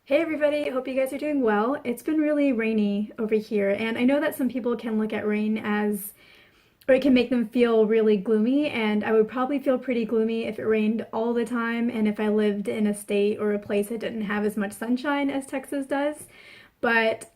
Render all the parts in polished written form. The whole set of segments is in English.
Hey everybody, hope you guys are doing well. It's been really rainy over here, and I know that some people can look at rain as, or it can make them feel really gloomy, and I would probably feel pretty gloomy if it rained all the time and if I lived in a state or a place that didn't have as much sunshine as Texas does. But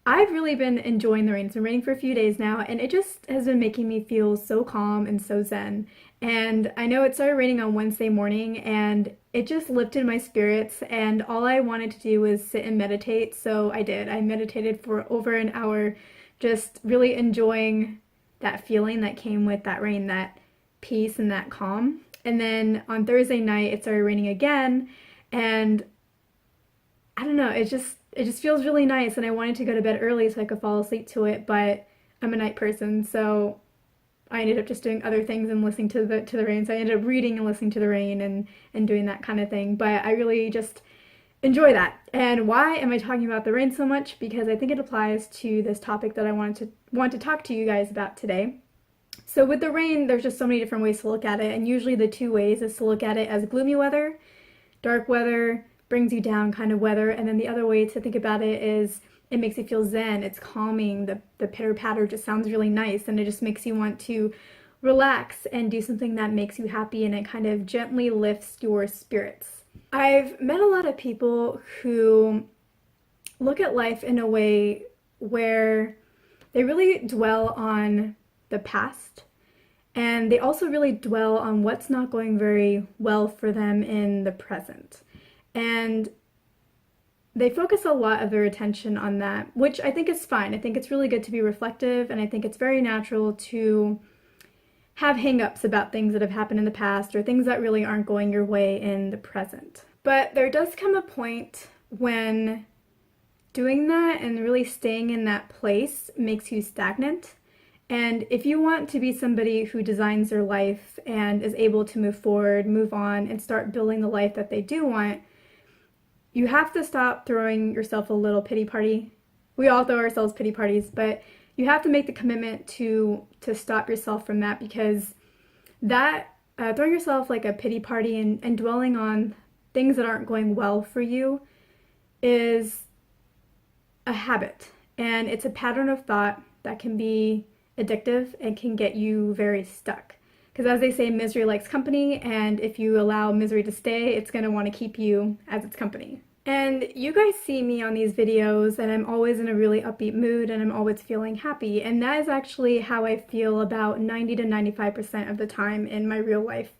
I've really been enjoying the rain. It's been raining for a few days now, and it just has been making me feel so calm and so zen. And I know it started raining on Wednesday morning, and it just lifted my spirits, and all I wanted to do was sit and meditate, so I did. I meditated for over an hour, just really enjoying that feeling that came with that rain, that peace and that calm. And then on Thursday night, it started raining again, and I don't know, it just feels really nice, and I wanted to go to bed early so I could fall asleep to it, but I'm a night person, so I ended up just doing other things and listening to the rain. So I ended up reading and listening to the rain and doing that kind of thing. But I really just enjoy that. And why am I talking about the rain so much? Because I think it applies to this topic that I want to talk to you guys about today. So with the rain, there's just so many different ways to look at it, and usually the two ways is to look at it as gloomy weather, dark weather, brings you down kind of weather, and then the other way to think about it is it makes you feel zen, it's calming, the pitter patter just sounds really nice, and it just makes you want to relax and do something that makes you happy, and it kind of gently lifts your spirits. I've met a lot of people who look at life in a way where they really dwell on the past, and they also really dwell on what's not going very well for them in the present. And they focus a lot of their attention on that, which I think is fine. I think it's really good to be reflective, and I think it's very natural to have hang-ups about things that have happened in the past or things that really aren't going your way in the present. But there does come a point when doing that and really staying in that place makes you stagnant. And if you want to be somebody who designs their life and is able to move forward, move on, and start building the life that they do want, you have to stop throwing yourself a little pity party. We all throw ourselves pity parties, but you have to make the commitment to stop yourself from that, because that throwing yourself like a pity party and dwelling on things that aren't going well for you is a habit, and it's a pattern of thought that can be addictive and can get you very stuck. Because as they say, misery likes company, and if you allow misery to stay, it's going to want to keep you as its company. And you guys see me on these videos, and I'm always in a really upbeat mood, and I'm always feeling happy. And that is actually how I feel about 90 to 95% of the time in my real life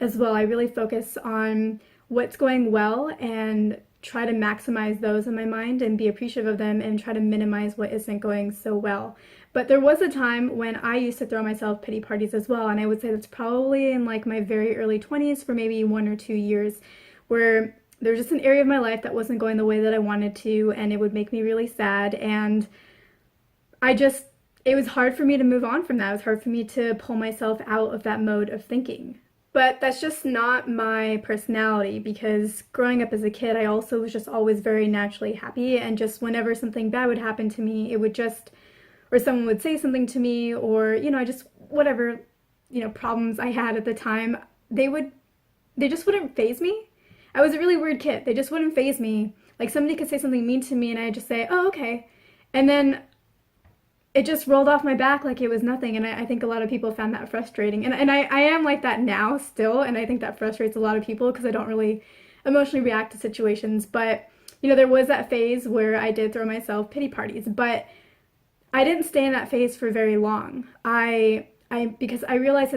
as well. I really focus on what's going well and try to maximize those in my mind and be appreciative of them and try to minimize what isn't going so well. But there was a time when I used to throw myself pity parties as well, and I would say that's probably in like my very early 20s for maybe 1 or 2 years, where there's just an area of my life that wasn't going the way that I wanted to, and it would make me really sad, and it was hard for me to move on from that. It was hard for me to pull myself out of that mode of thinking. But that's just not my personality, because growing up as a kid, I also was just always very naturally happy, and just whenever something bad would happen to me, it would just, or someone would say something to me, or, I just, whatever, problems I had at the time, they just wouldn't faze me. I was a really weird kid. They just wouldn't faze me. Like somebody could say something mean to me, and I'd just say, oh, okay. And then it just rolled off my back like it was nothing, and I think a lot of people found that frustrating. And I am like that now still, and I think that frustrates a lot of people because I don't really emotionally react to situations. But, there was that phase where I did throw myself pity parties, but I didn't stay in that phase for very long. Because I realized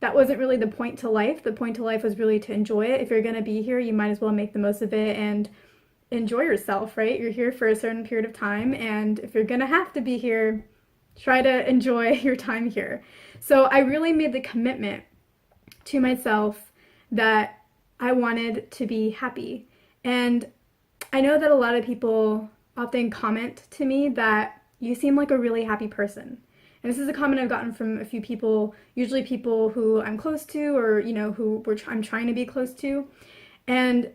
that wasn't really the point to life. The point to life was really to enjoy it. If you're going to be here, you might as well make the most of it and enjoy yourself, right? You're here for a certain period of time, and if you're gonna have to be here, try to enjoy your time here. So I really made the commitment to myself that I wanted to be happy. And I know that a lot of people often comment to me that you seem like a really happy person. And this is a comment I've gotten from a few people, usually people who I'm close to, or I'm trying to be close to. And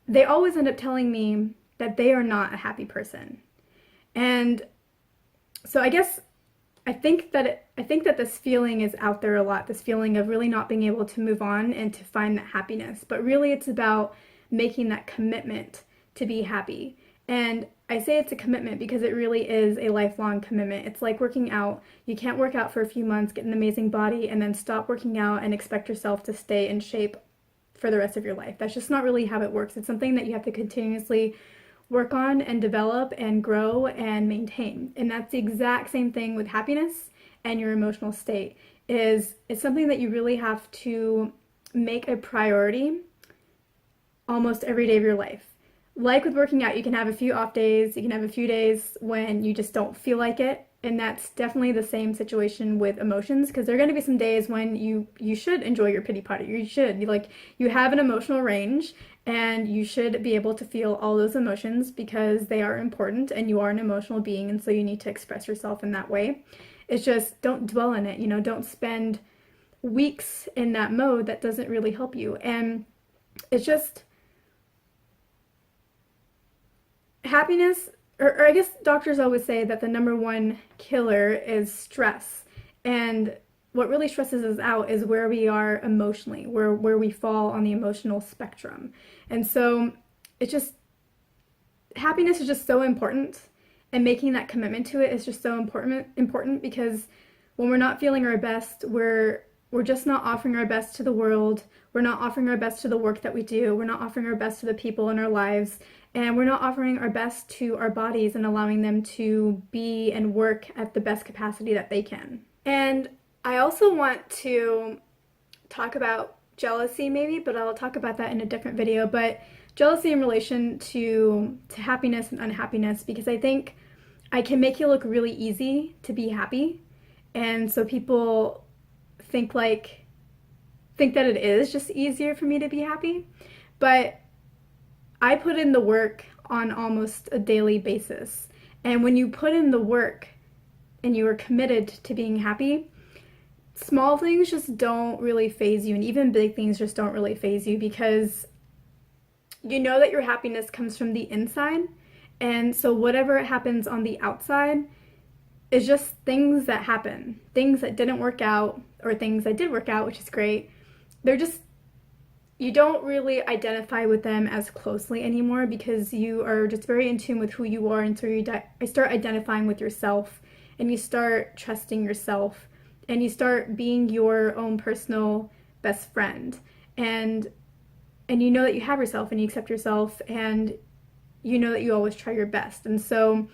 they always end up telling me that they are not a happy person. And so I think that this feeling is out there a lot, this feeling of really not being able to move on and to find that happiness. But really it's about making that commitment to be happy. And I say it's a commitment because it really is a lifelong commitment. It's like working out. You can't work out for a few months, get an amazing body, and then stop working out and expect yourself to stay in shape for the rest of your life. That's just not really how it works. It's something that you have to continuously work on and develop and grow and maintain. And that's the exact same thing with happiness and your emotional state. It's something that you really have to make a priority almost every day of your life. Like with working out, you can have a few off days, you can have a few days when you just don't feel like it, and that's definitely the same situation with emotions, because there are going to be some days when you should enjoy your pity party. You have an emotional range, and you should be able to feel all those emotions because they are important, and you are an emotional being, and so you need to express yourself in that way. It's just don't dwell in it, don't spend weeks in that mode. That doesn't really help you. And it's just happiness, or I guess doctors always say that the number one killer is stress. And what really stresses us out is where we are emotionally, where we fall on the emotional spectrum. And so it's just, happiness is just so important, and making that commitment to it is just so important because when we're not feeling our best, we're just not offering our best to the world. We're not offering our best to the work that we do. We're not offering our best to the people in our lives. And we're not offering our best to our bodies and allowing them to be and work at the best capacity that they can. And I also want to talk about jealousy maybe, but I'll talk about that in a different video. But jealousy in relation to happiness and unhappiness, because I think I can make it look really easy to be happy. And so people think that it is just easier for me to be happy. But I put in the work on almost a daily basis. And when you put in the work and you are committed to being happy, small things just don't really faze you, and even big things just don't really faze you, because you know that your happiness comes from the inside. And so whatever happens on the outside is just things that happen, things that didn't work out or things that did work out, which is great. They're just, you don't really identify with them as closely anymore because you are just very in tune with who you are. And so you start identifying with yourself, and you start trusting yourself, and you start being your own personal best friend. And you know that you have yourself, and you accept yourself, and you know that you always try your best. And so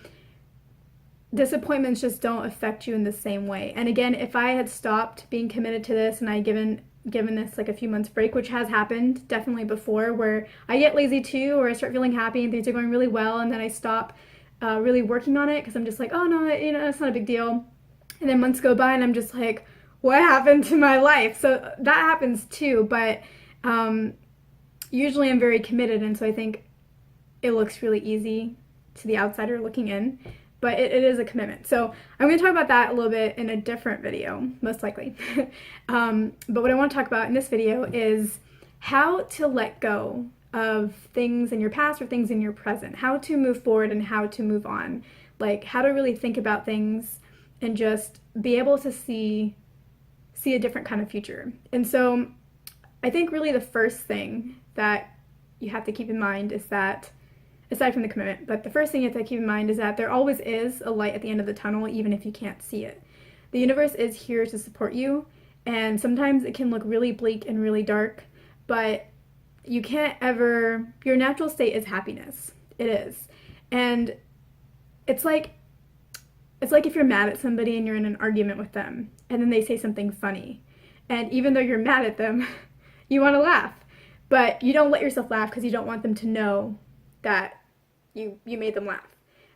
disappointments just don't affect you in the same way. And again, if I had stopped being committed to this and I given this like a few months break, which has happened definitely before, where I get lazy too, or I start feeling happy and things are going really well, and then I stop really working on it because I'm just like, oh no, it's not a big deal. And then months go by and I'm just like, what happened to my life? So that happens too, but usually I'm very committed, and so I think it looks really easy to the outsider looking in, but it is a commitment. So I'm going to talk about that a little bit in a different video, most likely. But what I want to talk about in this video is how to let go of things in your past or things in your present, how to move forward and how to move on, like how to really think about things and just be able to see a different kind of future. And so I think really the first thing that you have to keep in mind is that, aside from the commitment, but the first thing you have to keep in mind is that there always is a light at the end of the tunnel, even if you can't see it. The universe is here to support you, and sometimes it can look really bleak and really dark, but you can't ever, your natural state is happiness. It is. And it's like if you're mad at somebody and you're in an argument with them, and then they say something funny, and even though you're mad at them, you want to laugh, but you don't let yourself laugh because you don't want them to know that you made them laugh.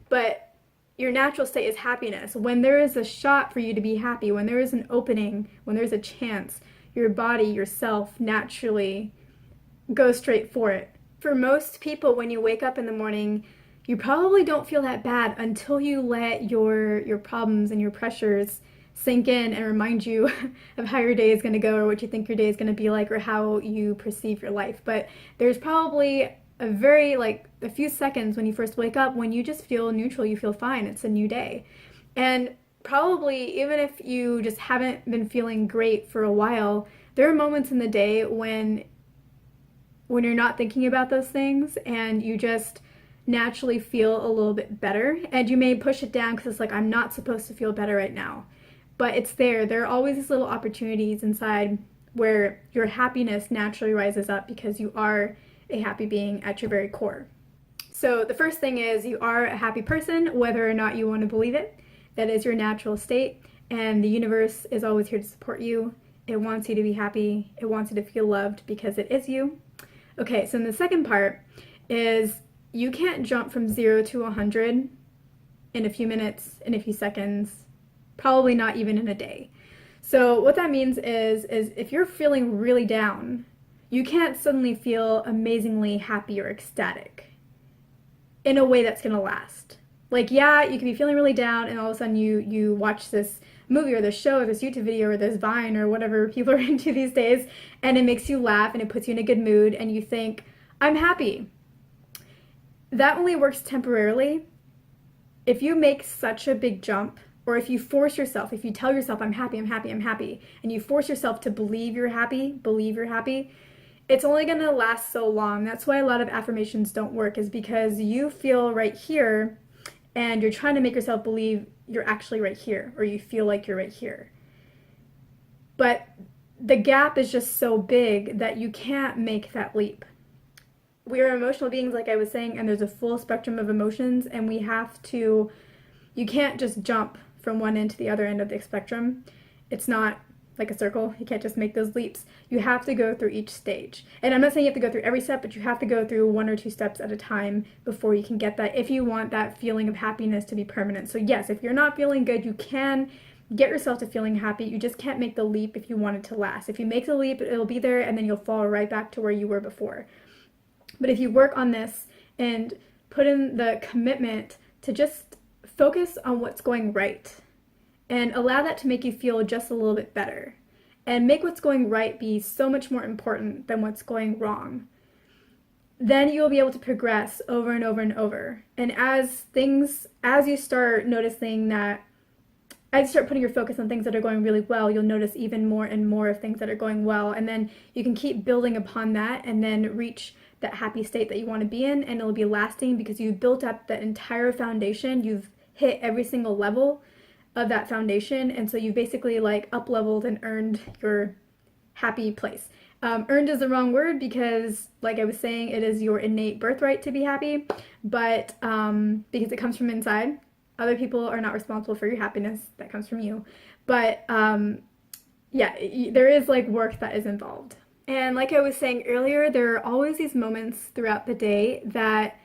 But your natural state is happiness. When there is a shot for you to be happy, when there is an opening, when there's a chance, your body, yourself naturally goes straight for it. For most people, when you wake up in the morning, you probably don't feel that bad until you let your problems and your pressures sink in and remind you of how your day is going to go, or what you think your day is going to be like, or how you perceive your life. But there's probably a few seconds when you first wake up when you just feel neutral, you feel fine, it's a new day. And probably even if you just haven't been feeling great for a while, there are moments in the day when when you're not thinking about those things and you just naturally feel a little bit better. And you may push it down because it's like, I'm not supposed to feel better right now. But it's there. There are always these little opportunities inside where your happiness naturally rises up because you are a happy being at your very core. So the first thing is you are a happy person, whether or not you want to believe it. That is your natural state, and the universe is always here to support you. It wants you to be happy. It wants you to feel loved because it is you. Okay, so the second part is you can't jump from 0 to 100 in a few minutes, in a few seconds, probably not even in a day. So what that means is if you're feeling really down, you can't suddenly feel amazingly happy or ecstatic in a way that's going to last. Like, yeah, you can be feeling really down and all of a sudden you watch this movie or this show or this YouTube video or this Vine or whatever people are into these days, and it makes you laugh and it puts you in a good mood and you think, I'm happy. That only works temporarily. If you make such a big jump, or if you force yourself, if you tell yourself, I'm happy, I'm happy, I'm happy, and you force yourself to believe you're happy, it's only going to last so long. That's why a lot of affirmations don't work, is because you feel right here and you're trying to make yourself believe you're actually right here, or you feel like you're right here. But the gap is just so big that you can't make that leap. We are emotional beings, like I was saying, and there's a full spectrum of emotions, and you can't just jump from one end to the other end of the spectrum. It's not like a circle. You can't just make those leaps. You have to go through each stage. And I'm not saying you have to go through every step, but you have to go through 1 or 2 steps at a time before you can get that, if you want that feeling of happiness to be permanent. So yes, if you're not feeling good, you can get yourself to feeling happy. You just can't make the leap if you want it to last. If you make the leap, it'll be there, and then you'll fall right back to where you were before. But if you work on this and put in the commitment to just focus on what's going right and allow that to make you feel just a little bit better and make what's going right be so much more important than what's going wrong, then you'll be able to progress over and over and over. And as you start noticing that, as you start putting your focus on things that are going really well, you'll notice even more and more of things that are going well. And then you can keep building upon that and then reach that happy state that you want to be in, and it'll be lasting because you've built up that entire foundation. You've hit every single level of that foundation, and so you basically like up leveled and earned your happy place. Earned is the wrong word because, like I was saying, it is your innate birthright to be happy, but because it comes from inside. Other people are not responsible for your happiness. That comes from you. But yeah, there is like work that is involved. And like I was saying earlier, there are always these moments throughout the day that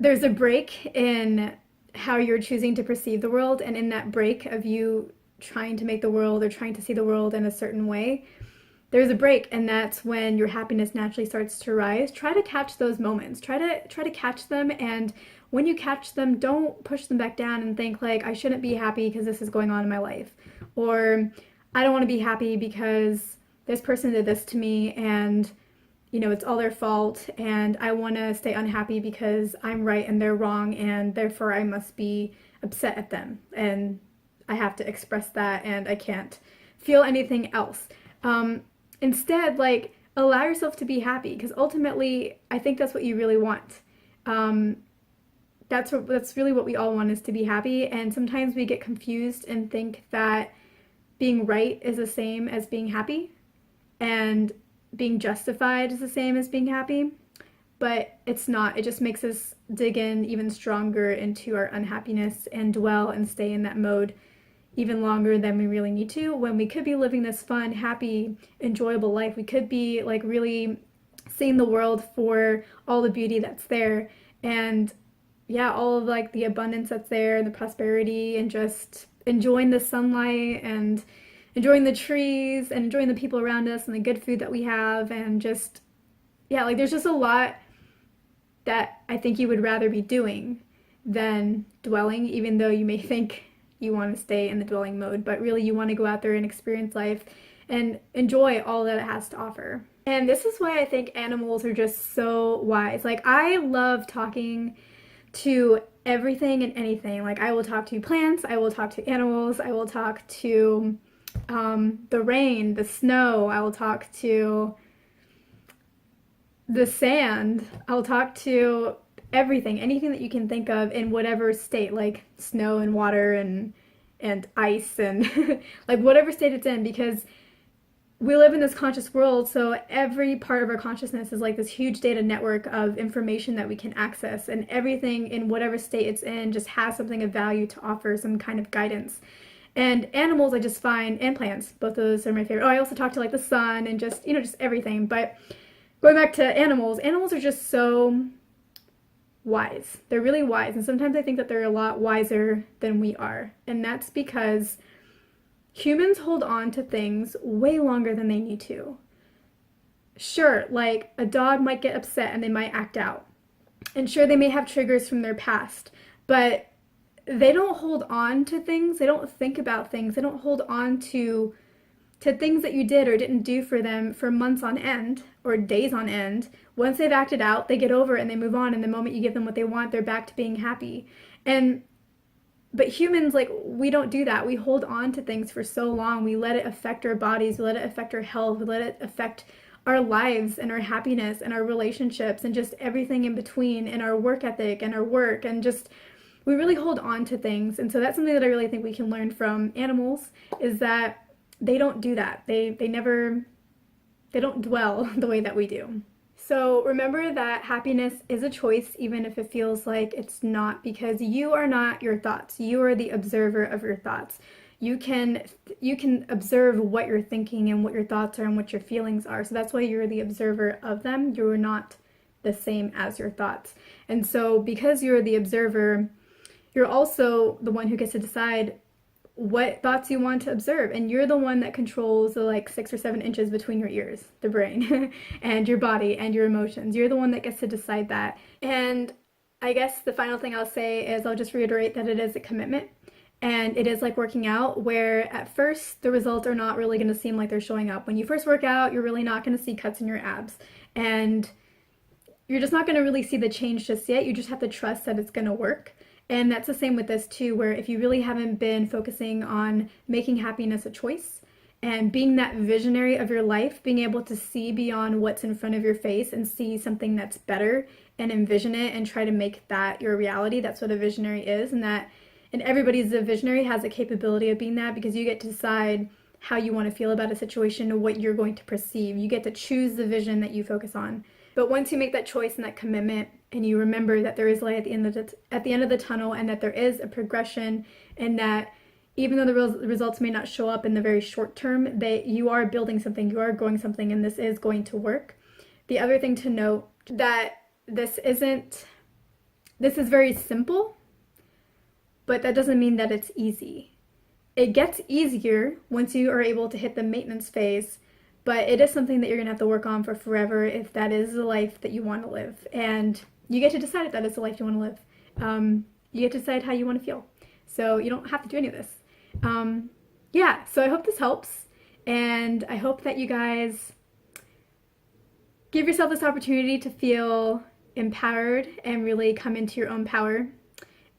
there's a break in how you're choosing to perceive the world, and in that break of you trying to make the world or trying to see the world in a certain way, there's a break, and that's when your happiness naturally starts to rise. Try to catch those moments. Try to catch them, and when you catch them, don't push them back down and think like, I shouldn't be happy because this is going on in my life, or I don't want to be happy because this person did this to me and it's all their fault, and I want to stay unhappy because I'm right and they're wrong, and therefore I must be upset at them and I have to express that and I can't feel anything else. Instead, like, allow yourself to be happy, because ultimately I think that's what you really want. That's really what we all want, is to be happy, and sometimes we get confused and think that being right is the same as being happy, and being justified is the same as being happy, but it's not. It just makes us dig in even stronger into our unhappiness and dwell and stay in that mode even longer than we really need to, when we could be living this fun, happy, enjoyable life. We could be like really seeing the world for all the beauty that's there, and yeah, all of like the abundance that's there and the prosperity, and just enjoying the sunlight and enjoying the trees and enjoying the people around us and the good food that we have, and just, yeah, like there's just a lot that I think you would rather be doing than dwelling, even though you may think you want to stay in the dwelling mode, but really you want to go out there and experience life and enjoy all that it has to offer. And this is why I think animals are just so wise. Like, I love talking to everything and anything. Like, I will talk to plants, I will talk to animals, I will talk to the rain, the snow, I will talk to the sand. I'll talk to everything, anything that you can think of in whatever state, like snow and water and ice and like whatever state it's in, because we live in this conscious world, so every part of our consciousness is like this huge data network of information that we can access, and everything in whatever state it's in just has something of value to offer, some kind of guidance. And animals I just find, and plants, both of those are my favorite. Oh, I also talk to like the sun and just, just everything. But going back to animals, animals are just so wise. They're really wise, and sometimes I think that they're a lot wiser than we are. And that's because humans hold on to things way longer than they need to. Sure, like a dog might get upset and they might act out. And sure, they may have triggers from their past, but they don't hold on to things. They don't think about things. They don't hold on to things that you did or didn't do for them for months on end or days on end. Once they've acted out, they get over it and they move on. And the moment you give them what they want, they're back to being happy. But humans, like, we don't do that. We hold on to things for so long. We let it affect our bodies. We let it affect our health. We let it affect our lives and our happiness and our relationships and just everything in between, and our work ethic and our work, and just we really hold on to things. And so that's something that I really think we can learn from animals, is that they don't do that. They don't dwell the way that we do. So remember that happiness is a choice, even if it feels like it's not, because you are not your thoughts. You are the observer of your thoughts. You can observe what you're thinking and what your thoughts are and what your feelings are. So that's why you're the observer of them. You're not the same as your thoughts. And so because you're the observer, you're also the one who gets to decide what thoughts you want to observe, and you're the one that controls the like 6 or 7 inches between your ears, the brain, and your body and your emotions. You're the one that gets to decide that. And I guess the final thing I'll say is I'll just reiterate that it is a commitment, and it is like working out, where at first the results are not really going to seem like they're showing up. When you first work out, you're really not going to see cuts in your abs, and you're just not going to really see the change just yet. You just have to trust that it's going to work. And that's the same with this too, where if you really haven't been focusing on making happiness a choice and being that visionary of your life, being able to see beyond what's in front of your face and see something that's better and envision it and try to make that your reality, that's what a visionary is. And everybody's a visionary, has a capability of being that, because you get to decide how you want to feel about a situation and what you're going to perceive. You get to choose the vision that you focus on. But once you make that choice and that commitment, and you remember that there is light at the end of the tunnel, and that there is a progression, and that even though the results may not show up in the very short term, that you are building something, you are growing something, and this is going to work. The other thing to note, that this is very simple, but that doesn't mean that it's easy. It gets easier once you are able to hit the maintenance phase, but it is something that you're going to have to work on for forever if that is the life that you want to live. And you get to decide if that is the life you want to live. You get to decide how you want to feel. So you don't have to do any of this. Yeah, so I hope this helps. And I hope that you guys give yourself this opportunity to feel empowered and really come into your own power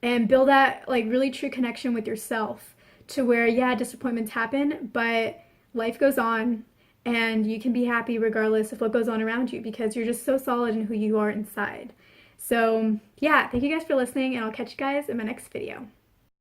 and build that like really true connection with yourself, to where, yeah, disappointments happen, but life goes on. And you can be happy regardless of what goes on around you, because you're just so solid in who you are inside. So yeah, thank you guys for listening, and I'll catch you guys in my next video.